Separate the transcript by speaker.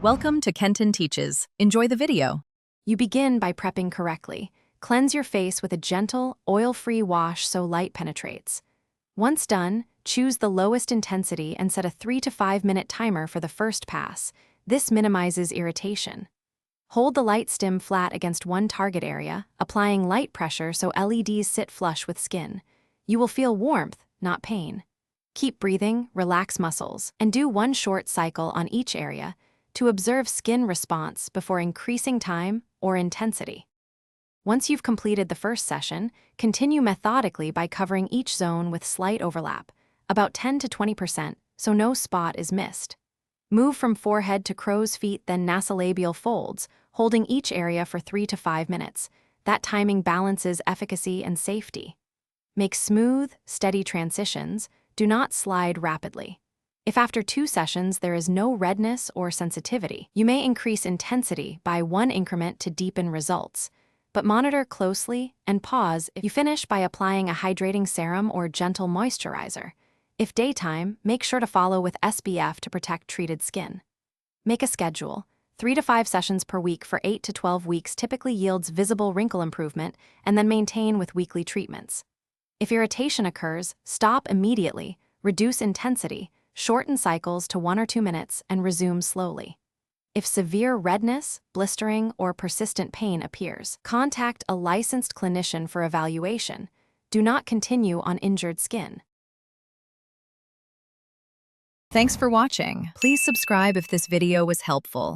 Speaker 1: Welcome to Kenton Teaches. Enjoy the video.
Speaker 2: You begin by prepping correctly. Cleanse your face with a gentle, oil-free wash so light penetrates. Once done, choose the lowest intensity and set a 3 to 5 minute timer for the first pass. This minimizes irritation. Hold the Lightstim flat against one target area, applying light pressure so LEDs sit flush with skin. You will feel warmth, not pain. Keep breathing, relax muscles, and do one short cycle on each area to observe skin response before increasing time or intensity. Once you've completed the first session, continue methodically by covering each zone with slight overlap, about 10 to 20%, so no spot is missed. Move from forehead to crow's feet, then nasolabial folds, holding each area for 3 to 5 minutes. That timing balances efficacy and safety. Make smooth, steady transitions. Do not slide rapidly. If after 2 sessions there is no redness or sensitivity, you may increase intensity by 1 increment to deepen results. But monitor closely and pause if you finish by applying a hydrating serum or gentle moisturizer. If daytime, make sure to follow with SPF to protect treated skin. Make a schedule. 3 to 5 sessions per week for 8 to 12 weeks typically yields visible wrinkle improvement, and then maintain with weekly treatments. If irritation occurs, stop immediately, reduce intensity, shorten cycles to 1 or 2 minutes, and resume slowly. If severe redness, blistering, or persistent pain appears, contact a licensed clinician for evaluation. Do not continue on injured skin.
Speaker 1: Thanks for watching. Please subscribe if this video was helpful.